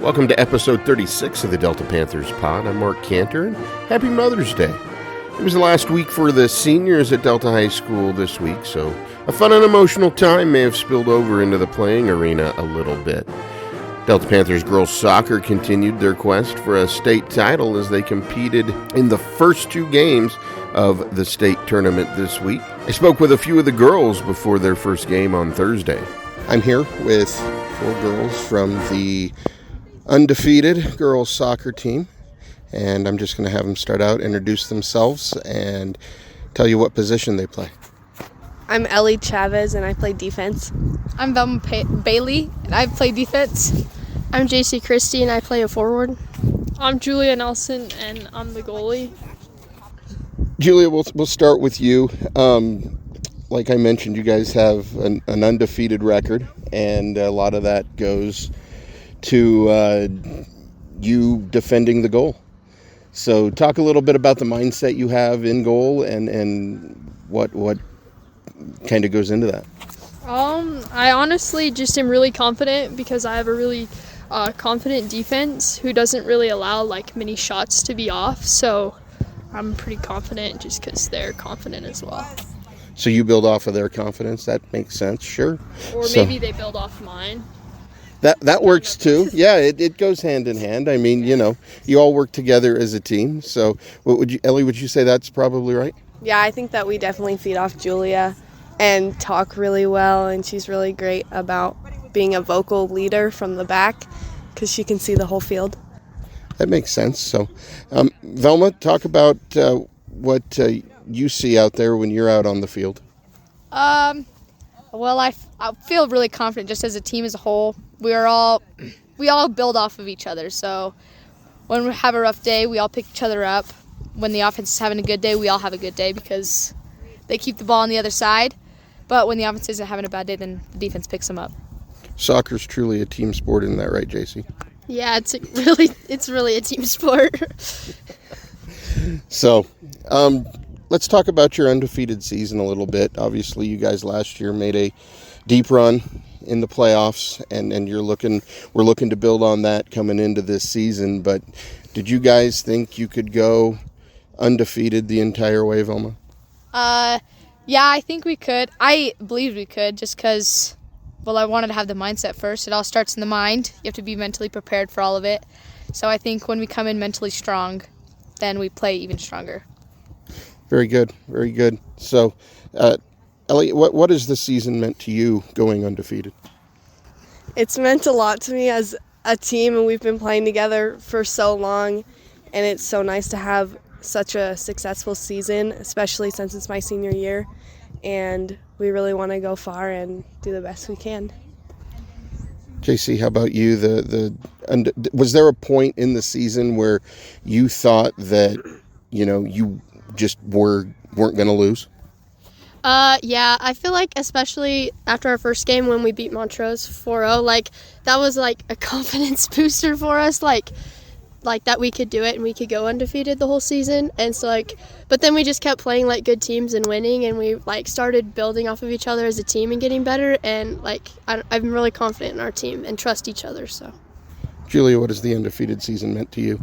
Welcome to episode 36 of the Delta Panthers Pod. I'm Mark Cantor, and happy Mother's Day. It was the last week for the seniors at Delta High School this week, so a fun and emotional time may have spilled over into the playing arena a little bit. Delta Panthers girls soccer continued their quest for a state title as they competed in the first two games of the state tournament this week. I spoke with a few of the girls before their first game on Thursday. I'm here with four girls from the undefeated girls soccer team, and I'm just going to have them start out, introduce themselves, and tell you what position they play. I'm Ellie Chavez, and I play defense. I'm Velma Bailey, and I play defense. I'm JC Christie, and I play a forward. I'm Julia Nelson, and I'm the goalie. Julia, we'll start with you. Like I mentioned, you guys have an undefeated record, and a lot of that goes to you defending the goal. So talk a little bit about the mindset you have in goal and what kind of goes into that. I honestly just am really confident because I have a really confident defense who doesn't really allow many shots to be off. So I'm pretty confident just because they're confident as well. So you build off of their confidence. That makes sense, sure. Or maybe they build off mine. That works too. Yeah, it goes hand in hand. I mean, you all work together as a team. So Ellie, would you say that's probably right? Yeah, I think that we definitely feed off Julia and talk really well, and she's really great about being a vocal leader from the back because she can see the whole field. That makes sense. So, Velma, talk about what you see out there when you're out on the field. Well, I feel really confident just as a team as a whole. We all build off of each other. So when we have a rough day, we all pick each other up. When the offense is having a good day, we all have a good day because they keep the ball on the other side. But when the offense isn't having a bad day, then the defense picks them up. Soccer's truly a team sport, isn't that right, JC? Yeah, it's really a team sport. So, let's talk about your undefeated season a little bit. Obviously, you guys last year made a deep run in the playoffs, and we're looking to build on that coming into this season. But did you guys think you could go undefeated the entire way, Velma? Yeah, I think we could. I believed we could just because, I wanted to have the mindset first. It all starts in the mind. You have to be mentally prepared for all of it. So I think when we come in mentally strong, then we play even stronger. Very good, very good. So, Ellie, what has this season meant to you going undefeated? It's meant a lot to me as a team, and we've been playing together for so long, and it's so nice to have such a successful season, especially since it's my senior year, and we really want to go far and do the best we can. JC, how about you? Was there a point in the season where you thought that you just weren't going to lose? Yeah, I feel like especially after our first game when we beat Montrose 4-0, that was a confidence booster for us, like that we could do it and we could go undefeated the whole season. And so but then we just kept playing good teams and winning, and we started building off of each other as a team and getting better, and I'm really confident in our team and trust each other. So Julia, what has the undefeated season meant to you?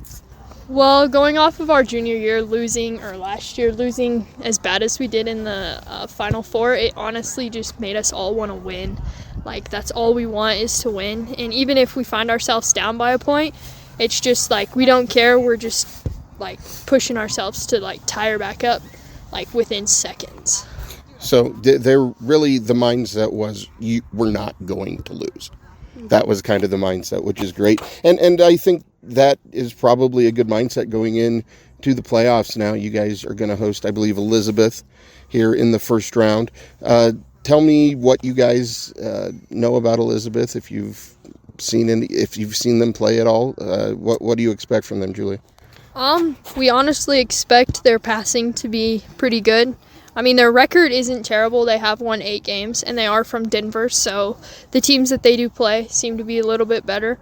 Well, going off of our junior year last year losing as bad as we did in the Final Four, it honestly just made us all want to win. That's all we want is to win. And even if we find ourselves down by a point, it's just we don't care. We're just pushing ourselves to tire back up within seconds. So they're really, the mindset was we're not going to lose. That was kind of the mindset, which is great. And I think that is probably a good mindset going in to the playoffs now. You guys are going to host, I believe, Elizabeth here in the first round. Tell me what you guys know about Elizabeth, if you've seen them play at all. What do you expect from them, Julia? We honestly expect their passing to be pretty good. I mean, their record isn't terrible. They have won 8 games, and they are from Denver, so the teams that they do play seem to be a little bit better.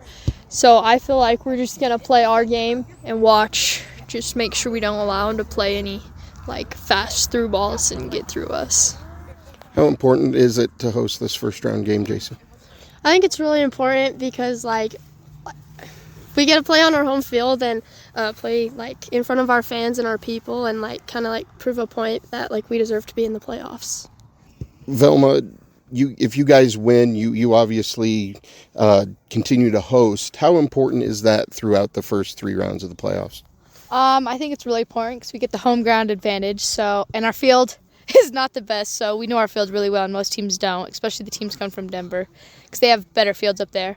So I feel like we're just going to play our game and watch, just make sure we don't allow them to play any, fast through balls and get through us. How important is it to host this first-round game, Jason? I think it's really important because, we get to play on our home field and play like in front of our fans and our people and like kind of like prove a point that like we deserve to be in the playoffs. Velma, if you guys win, you obviously continue to host. How important is that throughout the first 3 rounds of the playoffs? I think it's really important because we get the home ground advantage. And our field is not the best, so we know our field really well, and most teams don't, especially the teams come from Denver because they have better fields up there.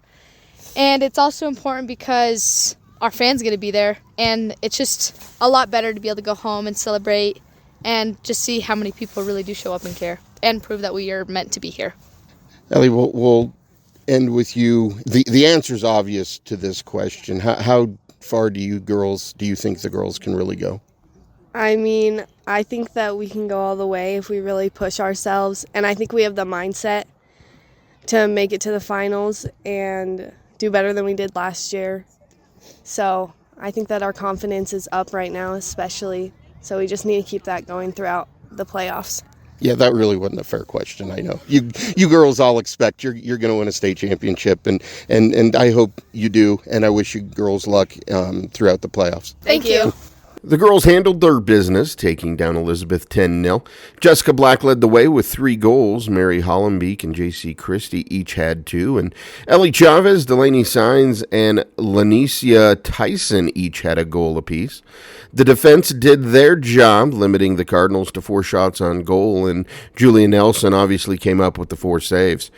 And it's also important because our fans get to be there, and it's just a lot better to be able to go home and celebrate and just see how many people really do show up and care and prove that we are meant to be here. Ellie, we'll end with you. The answer's obvious to this question. How far do you think the girls can really go? I mean, I think that we can go all the way if we really push ourselves, and I think we have the mindset to make it to the finals and do better than we did last year. So I think that our confidence is up right now, especially. So we just need to keep that going throughout the playoffs. Yeah, that really wasn't a fair question. I know you girls all expect you're going to win a state championship, and I hope you do. And I wish you girls luck throughout the playoffs. Thank you. The girls handled their business, taking down Elizabeth 10-0. Jessica Black led the way with 3 goals. Mary Hollenbeek and J.C. Christie each had 2. And Ellie Chavez, Delaney Sines, and Lanicia Tyson each had a goal apiece. The defense did their job, limiting the Cardinals to 4 shots on goal, and Julia Nelson obviously came up with the 4 saves.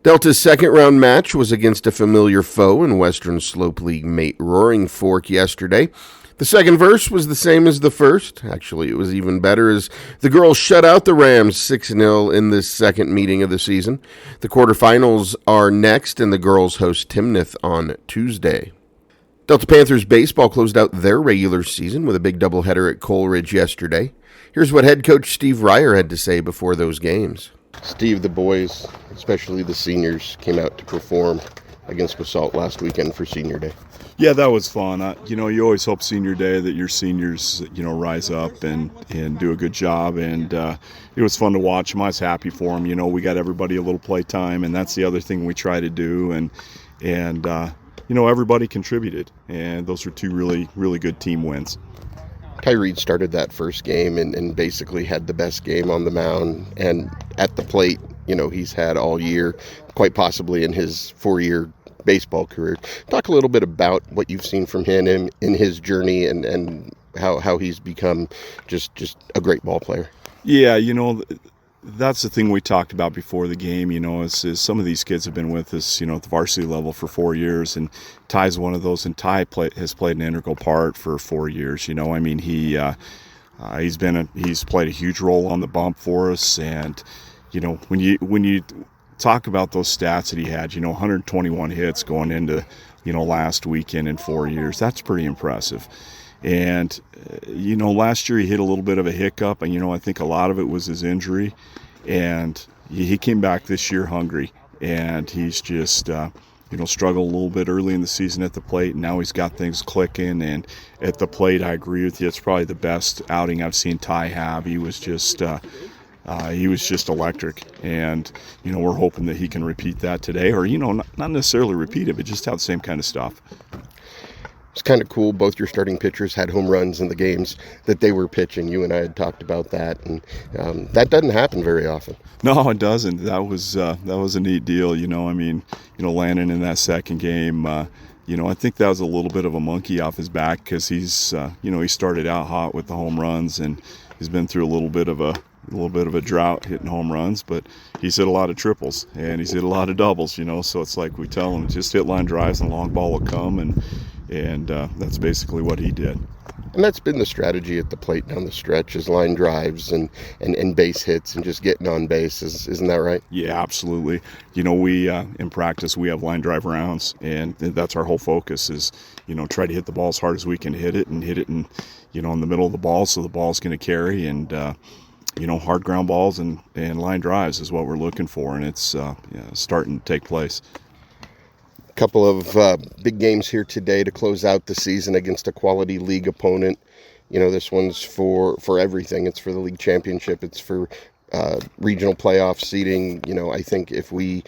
Delta's second-round match was against a familiar foe in Western Slope League mate Roaring Fork yesterday. The second verse was the same as the first. Actually, it was even better as the girls shut out the Rams 6-0 in this second meeting of the season. The quarterfinals are next, and the girls host Timnath on Tuesday. Delta Panthers baseball closed out their regular season with a big doubleheader at Coleridge yesterday. Here's what head coach Steve Ryer had to say before those games. Steve, the boys, especially the seniors, came out to perform against Basalt last weekend for Senior Day. Yeah, that was fun. You always hope Senior Day that your seniors, rise up and do a good job. And it was fun to watch them. I was happy for them. We got everybody a little play time, and that's the other thing we try to do. And everybody contributed. And those were 2 really, really good team wins. Ty Reed started that first game and basically had the best game on the mound and at the plate, he's had all year, quite possibly in his 4-year baseball career. Talk a little bit about what you've seen from him in his journey and how he's become just a great ball player. Yeah, that's the thing we talked about before the game, is some of these kids have been with us, at the varsity level for 4 years, and Ty's one of those, and Ty has played an integral part for 4 years. He's played a huge role on the bump for us, and when you talk about those stats that he had, 121 hits going into last weekend in 4 years, that's pretty impressive. And last year he hit a little bit of a hiccup, and I think a lot of it was his injury, and he came back this year hungry, and he's just struggled a little bit early in the season at the plate, and now he's got things clicking. And at the plate, I agree with you, it's probably the best outing I've seen Ty have. He was just electric, and we're hoping that he can repeat that today, or not necessarily repeat it, but just have the same kind of stuff. It's kind of cool. Both your starting pitchers had home runs in the games that they were pitching. You and I had talked about that, and that doesn't happen very often. No, it doesn't. That was a neat deal. Landon in that second game. I think that was a little bit of a monkey off his back because he's he started out hot with the home runs, and he's been through a little bit of a drought hitting home runs, but he's hit a lot of triples and he's hit a lot of doubles. So it's like we tell him, just hit line drives and the long ball will come, and that's basically what he did. And that's been the strategy at the plate down the stretch, is line drives and base hits and just getting on base. Isn't that right? Yeah, absolutely. We in practice we have line drive rounds, and that's our whole focus is try to hit the ball as hard as we can hit it in in the middle of the ball, so the ball's going to carry, and hard ground balls and line drives is what we're looking for, and it's starting to take place. Couple of big games here today to close out the season against a quality league opponent. This one's for everything. It's for the league championship. It's for regional playoff seeding. I think if we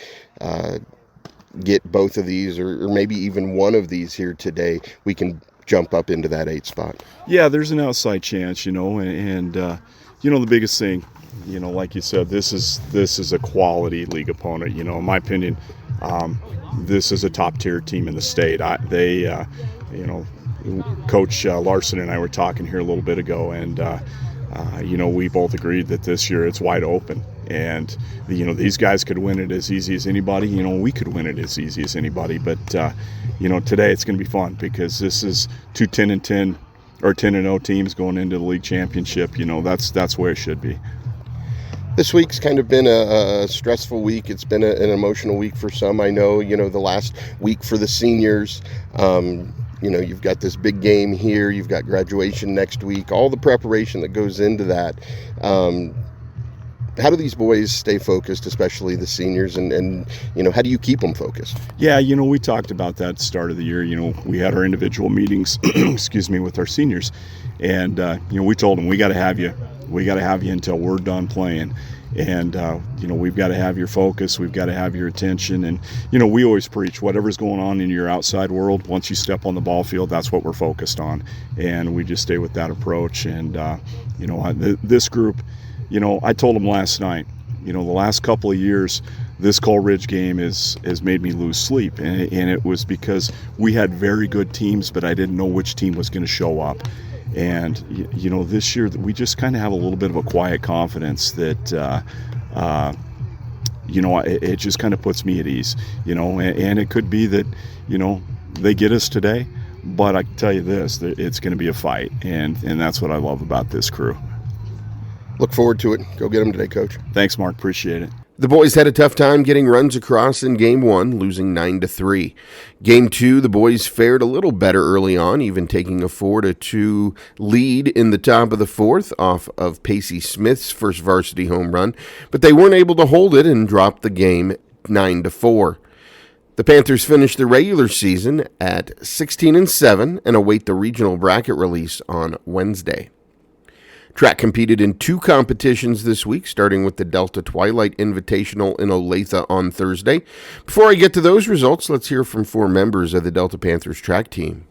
get both of these or maybe even one of these here today, we can jump up into that 8 spot. Yeah, there's an outside chance, and the biggest thing, like you said, this is a quality league opponent. In my opinion, this is a top tier team in the state. Coach Larson and I were talking here a little bit ago, and we both agreed that this year it's wide open. And, these guys could win it as easy as anybody. We could win it as easy as anybody. But, today it's going to be fun because this is 2 10-10 or 10-0 teams going into the league championship. That's where it should be. This week's kind of been a stressful week. It's been an emotional week for some. I know, the last week for the seniors. You've got this big game here. You've got graduation next week. All the preparation that goes into that. How do these boys stay focused, especially the seniors, and how do you keep them focused? Yeah, we talked about that at the start of the year. We had our individual meetings, with our seniors, and we told them we got to have you. We got to have you until we're done playing, and we've got to have your focus. We've got to have your attention, and we always preach whatever's going on in your outside world. Once you step on the ball field, that's what we're focused on, and we just stay with that approach. And this group. I told them last night, the last couple of years, this Coal Ridge game has made me lose sleep. And it was because we had very good teams, but I didn't know which team was going to show up. And, this year we just kind of have a little bit of a quiet confidence that, it just kind of puts me at ease, and it could be that, they get us today. But I can tell you this, it's going to be a fight. And that's what I love about this crew. Look forward to it. Go get them today, Coach. Thanks, Mark. Appreciate it. The boys had a tough time getting runs across in Game 1, losing 9-3. Game 2, the boys fared a little better early on, even taking a 4-2 lead in the top of the 4th off of Pacey Smith's first varsity home run, but they weren't able to hold it and dropped the game 9-4. The Panthers finished the regular season at 16-7 and await the regional bracket release on Wednesday. Track competed in 2 competitions this week, starting with the Delta Twilight Invitational in Olathe on Thursday. Before I get to those results, let's hear from 4 members of the Delta Panthers track team.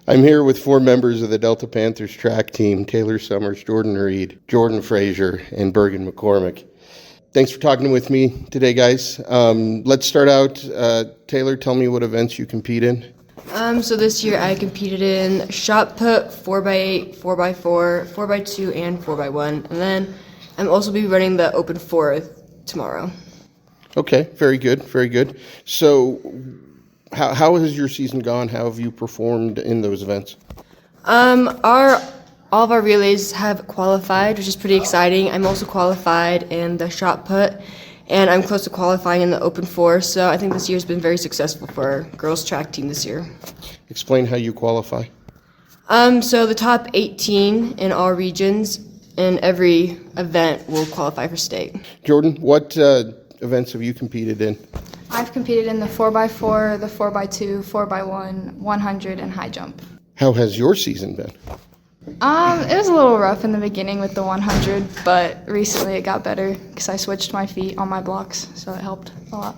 I'm here with 4 members of the Delta Panthers track team, Taylor Summers, Jordan Reed, Jordan Frazier, and Bergen McCormick. Thanks for talking with me today, guys. Let's start out. Taylor, tell me what events you compete in. So this year I competed in shot put, 4x8, 4x4, 4x2, and 4x1. And then I'm also be running the open 4 tomorrow. Okay, very good, very good. So how has your season gone? How have you performed in those events? All of our relays have qualified, which is pretty exciting. I'm also qualified in the shot put, and I'm close to qualifying in the open 4, so I think this year's been very successful for our girls track team this year. Explain how you qualify. So the top 18 in all regions in every event will qualify for state. Jordan, what events have you competed in? I've competed in the 4x4, the 4x2, 4x1, 100, and high jump. How has your season been? It was a little rough in the beginning with the 100, but recently it got better because I switched my feet on my blocks, so it helped a lot.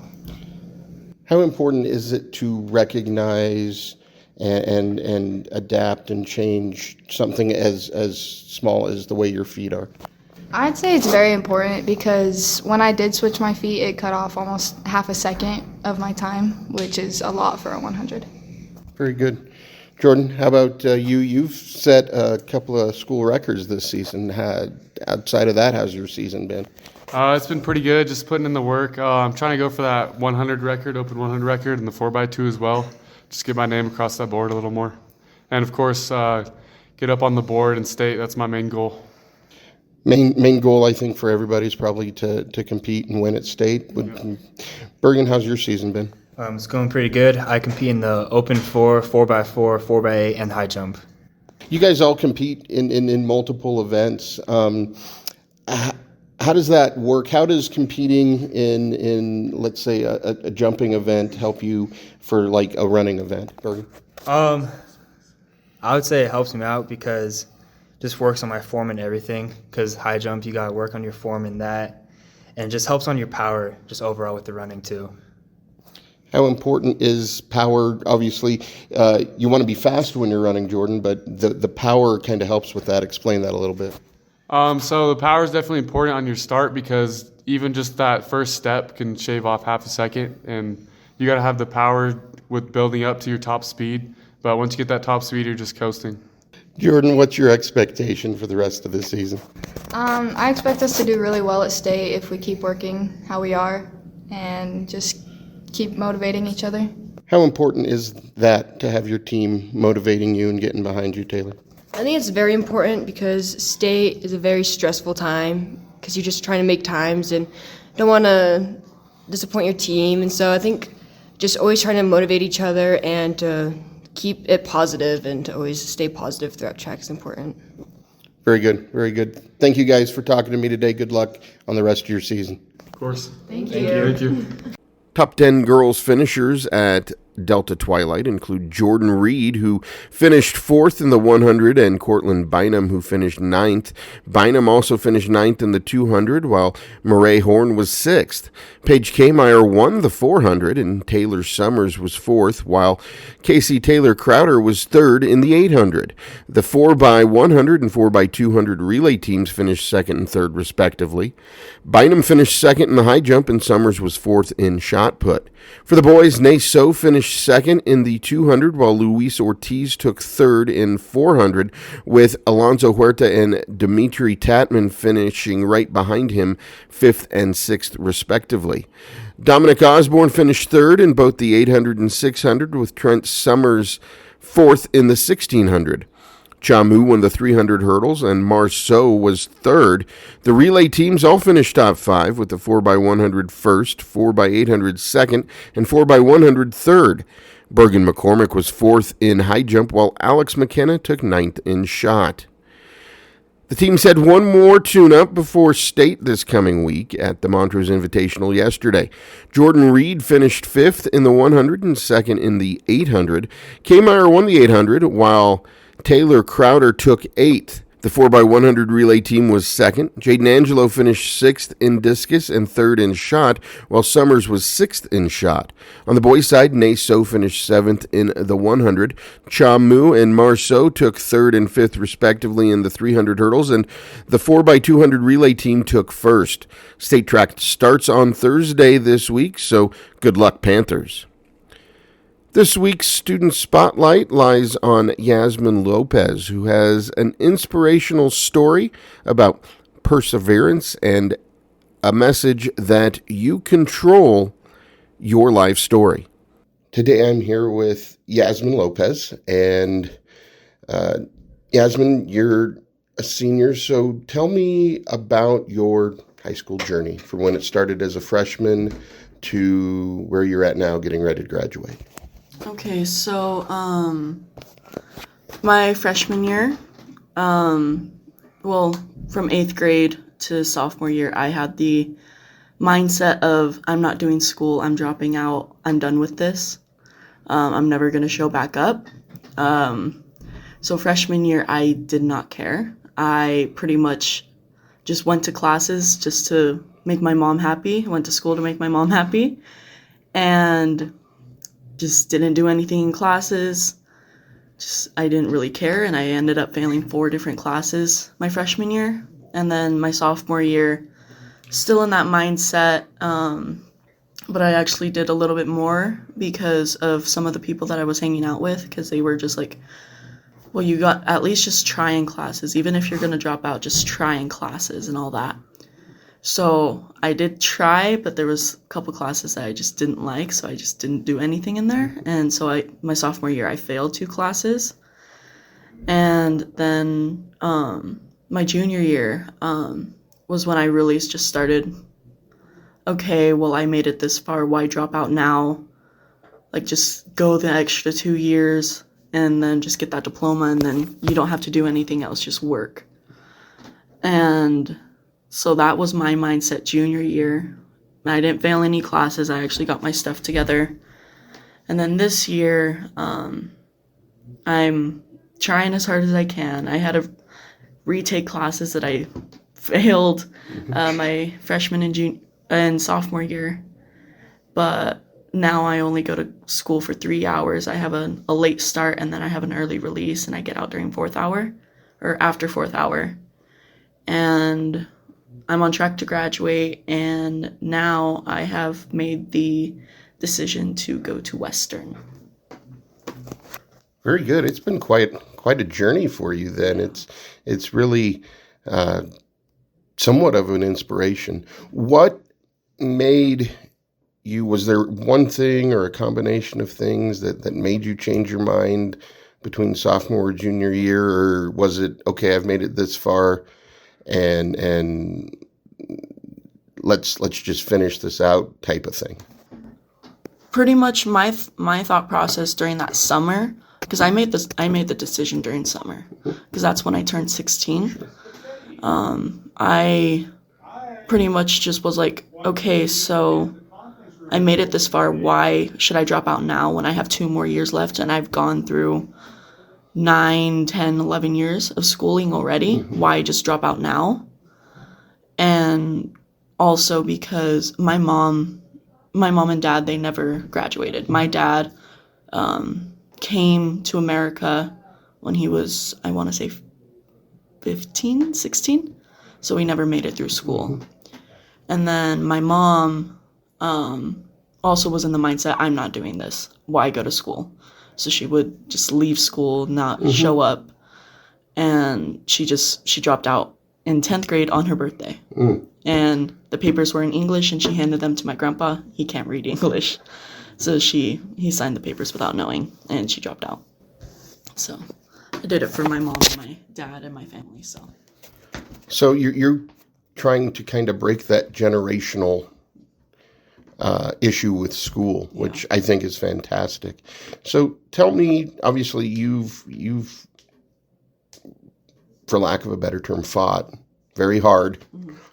How important is it to recognize and adapt and change something as small as the way your feet are? I'd say it's very important because when I did switch my feet, it cut off almost half a second of my time, which is a lot for a 100. Very good. Jordan, how about you? You've set a couple of school records this season. Outside of that, how's your season been? It's been pretty good, just putting in the work. I'm trying to go for that 100 record, open 100 record, and the 4x2 as well. Just get my name across that board a little more. And, of course, get up on the board and state. That's my main goal. Main goal, I think, for everybody is probably to compete and win at state. Bergen, how's your season been? It's going pretty good. I compete in the open 4, 4x4, 4x8, and high jump. You guys all compete in multiple events. How does that work? How does competing in let's say, a jumping event help you for, like, a running event, Bergen? I would say it helps me out because it just works on my form and everything. Because high jump, you got to work on your form and that. And it just helps on your power just overall with the running, too. How important is power? Obviously, you want to be fast when you're running, Jordan, but the power kind of helps with that. Explain that a little bit. So the power is definitely important on your start because even just that first step can shave off half a second, and you got to have the power with building up to your top speed. But once you get that top speed, you're just coasting. Jordan, what's your expectation for the rest of this season? I expect us to do really well at state if we keep working how we are and just keep motivating each other. How important is that to have your team motivating you and getting behind you, Taylor? I think it's very important because state is a very stressful time because you're just trying to make times and don't want to disappoint your team. And so I think just always trying to motivate each other and to keep it positive and to always stay positive throughout track is important. Very good, very good. Thank you guys for talking to me today. Good luck on the rest of your season. Of course. Thank you. Thank you. Top 10 girls finishers at Delta Twilight include Jordan Reed, who finished 4th in the 100, and Cortland Bynum, who finished 9th. Bynum also finished 9th in the 200, while Murray Horn was 6th. Paige Kmeyer won the 400, and Taylor Summers was 4th, while Casey Taylor Crowder was 3rd in the 800. The 4x100 and 4x200 relay teams finished 2nd and 3rd, respectively. Bynum finished 2nd in the high jump, and Summers was 4th in shot put. For the boys, Naso finished 2nd in the 200, while Luis Ortiz took 3rd in 400, with Alonso Huerta and Dimitri Tatman finishing right behind him, 5th and 6th, respectively. Dominic Osborne finished 3rd in both the 800 and 600, with Trent Summers 4th in the 1600. Chamu won the 300 hurdles, and Marceau was 3rd. The relay teams all finished top 5, with the 4x100 1st, 4x800 2nd, and 4x100 3rd. Bergen McCormick was 4th in high jump, while Alex McKenna took 9th in shot. The teams had one more tune-up before state this coming week at the Montrose Invitational yesterday. Jordan Reed finished 5th in the 100 and 2nd in the 800. Kmeyer won the 800, while Taylor Crowder took 8th. The 4x100 relay team was 2nd. Jaden Angelo finished 6th in discus and 3rd in shot, while Summers was 6th in shot. On the boys' side, Naso finished 7th in the 100. Chamu and Marceau took 3rd and 5th, respectively, in the 300 hurdles, and the 4x200 relay team took 1st. State track starts on Thursday this week, so good luck, Panthers. This week's student spotlight lies on Yasmin Lopez, who has an inspirational story about perseverance and a message that you control your life story. Today I'm here with Yasmin Lopez, and Yasmin, you're a senior, so tell me about your high school journey, from when it started as a freshman to where you're at now, getting ready to graduate. Okay, so my freshman year, from 8th grade to sophomore year, I had the mindset of I'm not doing school, I'm dropping out, I'm done with this. I'm never going to show back up. So freshman year, I did not care. I pretty much just went to classes just to make my mom happy, went to school to make my mom happy, and just didn't do anything in classes. I didn't really care, and I ended up failing 4 different classes my freshman year. And then my sophomore year, still in that mindset, but I actually did a little bit more because of some of the people that I was hanging out with, because they were just like, well, you got at least just try in classes. Even if you're going to drop out, just try in classes and all that. So I did try, but there was a couple classes that I just didn't like, so I just didn't do anything in there. And so my sophomore year, I failed 2 classes. And then my junior year was when I really just started, okay, well, I made it this far, why drop out now? Like, just go the extra 2 years and then just get that diploma, and then you don't have to do anything else, just work. And so that was my mindset junior year. I didn't fail any classes. I actually got my stuff together. And then this year, I'm trying as hard as I can. I had to retake classes that I failed my freshman and sophomore year. But now I only go to school for 3 hours. I have a late start and then I have an early release and I get out during fourth hour or after fourth hour. And I'm on track to graduate, and now I have made the decision to go to Western. Very good. It's been quite a journey for you then. It's really somewhat of an inspiration. What made you, was there one thing or a combination of things that made you change your mind between sophomore or junior year, or was it, okay, I've made it this far and let's just finish this out type of thing? Pretty much my thought process during that summer, because I made the decision during summer, because that's when I turned 16. I pretty much just was like, okay, so I made it this far. Why should I drop out now when I have 2 more years left and I've gone through 9, 10, 11 years of schooling already? Why just drop out now? And also because my mom and dad, they never graduated. My dad came to America when he was, I want to say 15, 16. So he never made it through school. And then my mom also was in the mindset, I'm not doing this. Why go to school? So she would just leave school, not show up. And she dropped out in 10th grade on her birthday. And the papers were in English, and she handed them to my grandpa. He can't read English. So he signed the papers without knowing, and she dropped out. So I did it for my mom and my dad and my family. So you're trying to kind of break that generational issue with school, which I think is fantastic. So tell me, obviously you've, for lack of a better term, fought very hard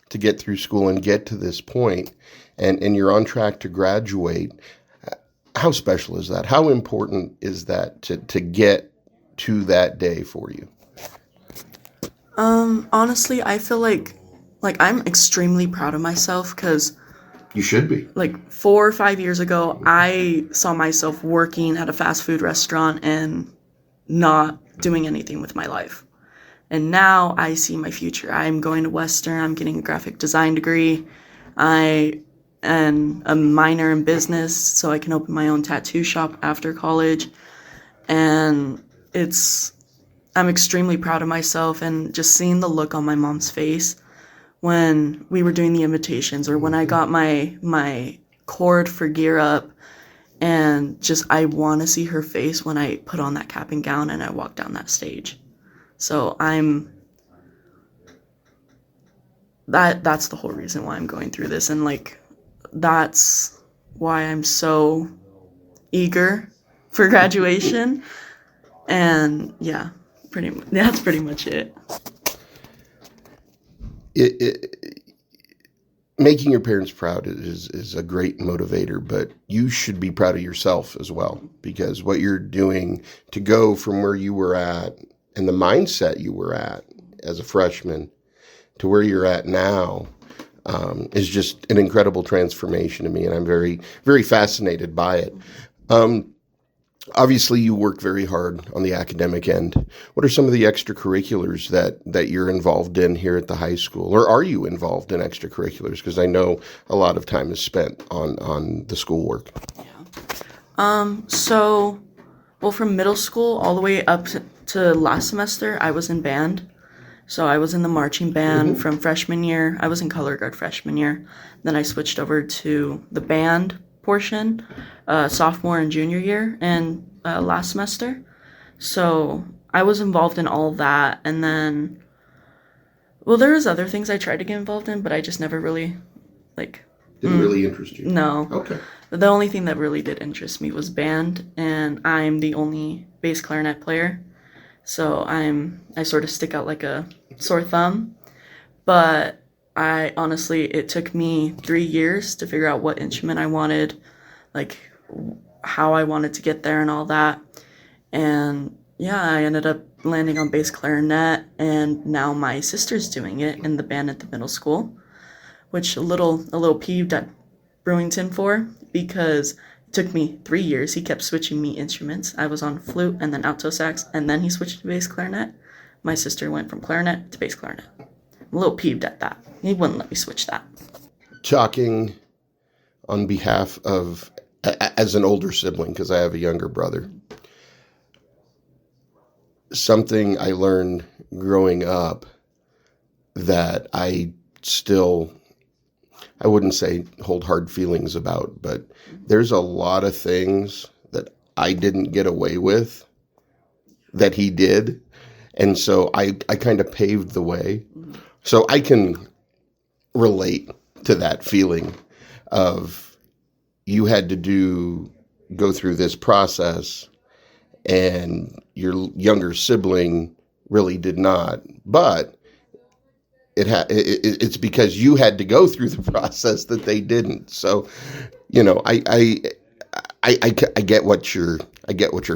to get through school and get to this point, and you're on track to graduate. How special is that? How important is that to get to that day for you? Honestly, I feel like I'm extremely proud of myself, because you should be. Like 4 or 5 years ago, I saw myself working at a fast food restaurant and not doing anything with my life. And now I see my future. I'm going to Western. I'm getting a graphic design degree. I am a minor in business, so I can open my own tattoo shop after college. And I'm extremely proud of myself, and just seeing the look on my mom's face when we were doing the invitations, or when I got my cord for Gear Up, and just I want to see her face when I put on that cap and gown and I walk down that stage. So that's the whole reason why I'm going through this, and that's why I'm so eager for graduation. And yeah, that's pretty much it. Making your parents proud is a great motivator, but you should be proud of yourself as well, because what you're doing to go from where you were at and the mindset you were at as a freshman to where you're at now is just an incredible transformation to me, and I'm very, very fascinated by it. Obviously, you work very hard on the academic end. What are some of the extracurriculars that you're involved in here at the high school? Or are you involved in extracurriculars? Because I know a lot of time is spent on the schoolwork. Yeah. From middle school all the way up to last semester, I was in band. So I was in the marching band from freshman year. I was in color guard freshman year. Then I switched over to the band portion sophomore and junior year and last semester. So I was involved in all that. And then, there was other things I tried to get involved in, but I just never really, Didn't really interest you? No. Okay. The only thing that really did interest me was band, and I'm the only bass clarinet player. So I sort of stick out like a sore thumb. But it took me 3 years to figure out what instrument I wanted, how I wanted to get there and all that. And yeah, I ended up landing on bass clarinet, and now my sister's doing it in the band at the middle school, which a little peeved at Brewington for, because it took me 3 years. He kept switching me instruments. I was on flute and then alto sax, and then he switched to bass clarinet. My sister went from clarinet to bass clarinet. I'm a little peeved at that. He wouldn't let me switch that. Talking on behalf of, as an older sibling, because I have a younger brother, something I learned growing up that I wouldn't say hold hard feelings about, but there's a lot of things that I didn't get away with that he did. And so I kind of paved the way. So I can relate to that feeling of you had to go through this process and your younger sibling really did not. But it's because you had to go through the process that they didn't. So, I get what you're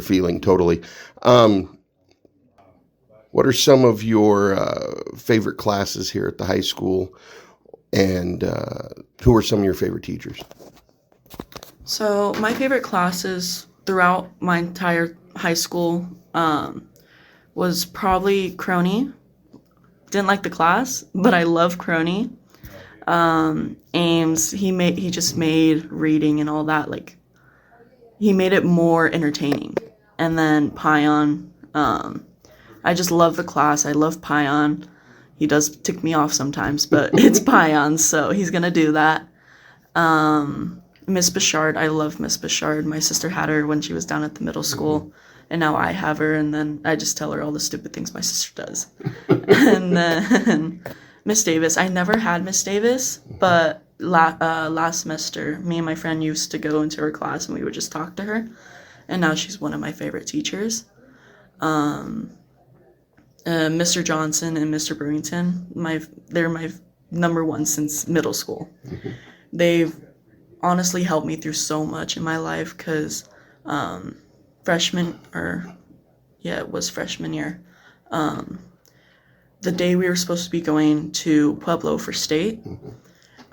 feeling totally. What are some of your favorite classes here at the high school, and who are some of your favorite teachers? So my favorite classes throughout my entire high school was probably Crony. Didn't like the class, but I love Crony. Ames, he just made reading and all that, like, he made it more entertaining. And then Pion, I just love the class. I love Pion. He does tick me off sometimes, but it's Pion, so he's gonna do that. Miss Bouchard, I love Miss Bouchard. My sister had her when she was down at the middle school, and now I have her, and then I just tell her all the stupid things my sister does. And then Miss Davis, I never had Miss Davis, but last semester, me and my friend used to go into her class, and we would just talk to her, and now she's one of my favorite teachers. Mr. Johnson and Mr. Brewington, they're my number one since middle school. They've honestly helped me through so much in my life because freshman year, the day we were supposed to be going to Pueblo for state,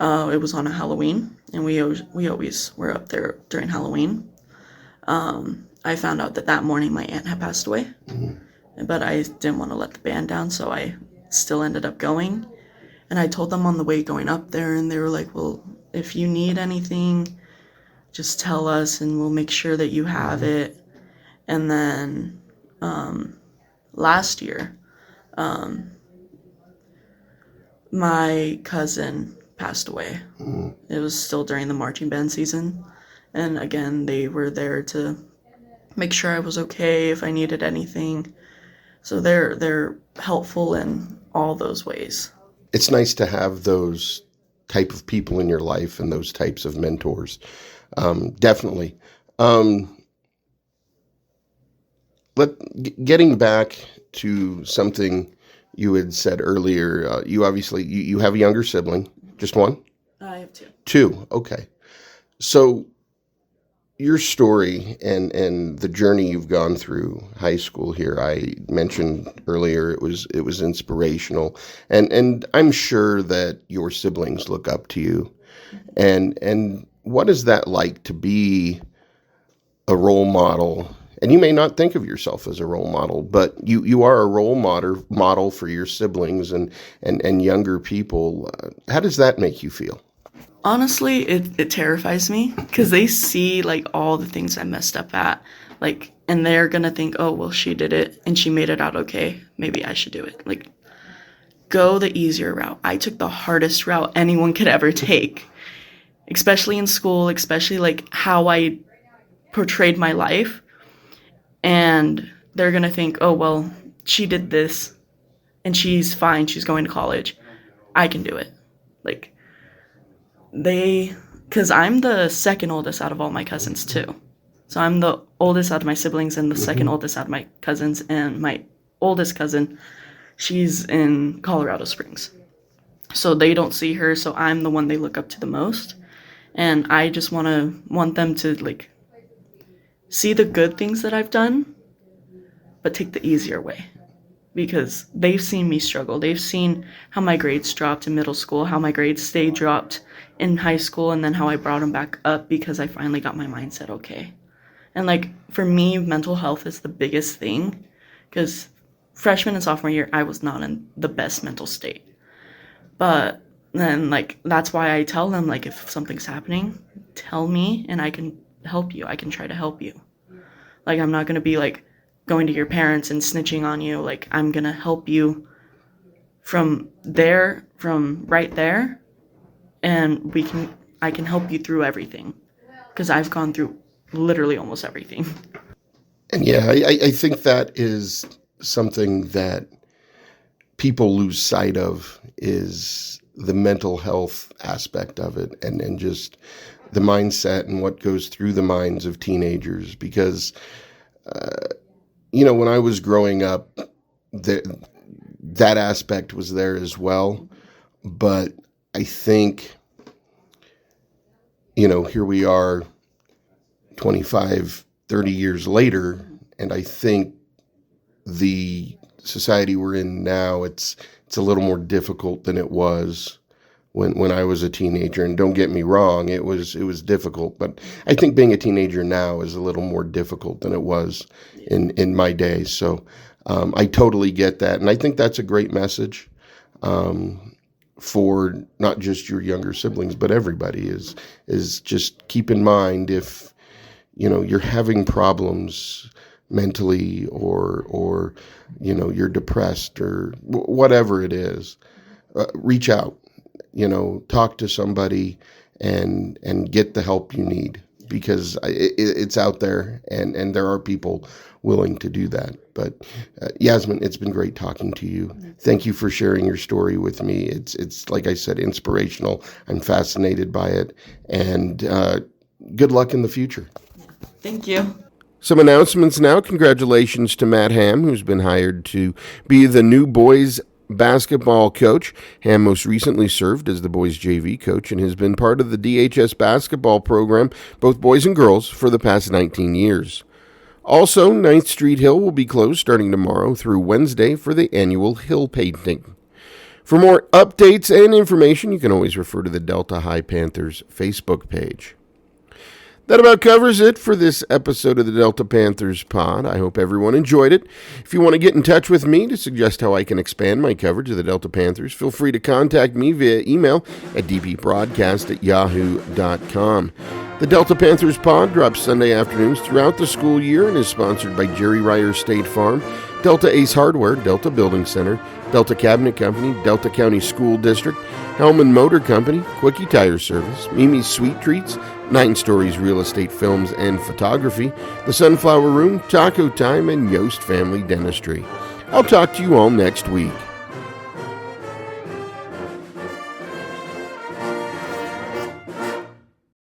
it was on a Halloween, and we always were up there during Halloween. I found out that morning my aunt had passed away. But I didn't want to let the band down, so I still ended up going. And I told them on the way going up there, and they were like, well, if you need anything, just tell us, and we'll make sure that you have it. And then last year, my cousin passed away. It was still during the marching band season. And again, they were there to make sure I was okay if I needed anything. So they're helpful in all those ways. It's nice to have those type of people in your life and those types of mentors. Definitely. Getting back to something you had said earlier, you obviously you have a younger sibling, just one? I have two. Two, okay. So your story and the journey you've gone through high school here, I mentioned earlier, it was inspirational, and I'm sure that your siblings look up to you. And what is that like to be a role model? And you may not think of yourself as a role model, but you are a role model for your siblings and younger people. How does that make you feel? Honestly, it terrifies me because they see like all the things I messed up at, like, and they're gonna think, oh, well, she did it and she made it out okay. Maybe I should do it. Like, go the easier route. I took the hardest route anyone could ever take, especially in school, especially like how I portrayed my life. And they're gonna think, oh, well, she did this and she's fine. She's going to college. I can do it. Like, because I'm the second oldest out of all my cousins too. So I'm the oldest out of my siblings and the second oldest out of my cousins, and my oldest cousin, she's in Colorado Springs. So they don't see her, so I'm the one they look up to the most. And I just want them to like see the good things that I've done, but take the easier way. because they've seen me struggle. They've seen how my grades dropped in middle school, how my grades stayed dropped in high school, and then how I brought them back up because I finally got my mindset okay. And like for me, mental health is the biggest thing, because freshman and sophomore year, I was not in the best mental state. But then like that's why I tell them, like, if something's happening, tell me and I can help you. I can try to help you. Like, I'm not gonna be like going to your parents and snitching on you. Like, I'm gonna help you from right there, and I can help you through everything, because I've gone through literally almost everything. And yeah, I think that is something that people lose sight of, is the mental health aspect of it, and just the mindset and what goes through the minds of teenagers. Because, when I was growing up, that aspect was there as well. But I think, here we are 25, 30 years later, and I think the society we're in now, it's a little more difficult than it was when I was a teenager. And don't get me wrong, it was difficult, but I think being a teenager now is a little more difficult than it was in my day. So I totally get that, and I think that's a great message for not just your younger siblings, but everybody, is just keep in mind, if you're having problems mentally, or you're depressed, or whatever it is, reach out, talk to somebody and get the help you need, because it's out there, and there are people willing to do that. But Yasmin, it's been great talking to you. Thank you for sharing your story with me. It's like I said, inspirational. I'm fascinated by it, and good luck in the future. Thank you. Some announcements now. Congratulations to Matt Ham, who's been hired to be the new boys basketball coach. Ham most recently served as the boys JV coach and has been part of the DHS basketball program, both boys and girls, for the past 19 years. Also, 9th Street Hill will be closed starting tomorrow through Wednesday for the annual hill painting. For more updates and information, you can always refer to the Delta High Panthers Facebook page. That about covers it for this episode of the Delta Panthers Pod. I hope everyone enjoyed it. If you want to get in touch with me to suggest how I can expand my coverage of the Delta Panthers, feel free to contact me via email at dpbroadcast@yahoo.com. The Delta Panthers Pod drops Sunday afternoons throughout the school year and is sponsored by Jerry Ryer State Farm, Delta Ace Hardware, Delta Building Center, Delta Cabinet Company, Delta County School District, Hellman Motor Company, Quickie Tire Service, Mimi's Sweet Treats, 9 Stories Real Estate Films and Photography, The Sunflower Room, Taco Time, and Yost Family Dentistry. I'll talk to you all next week.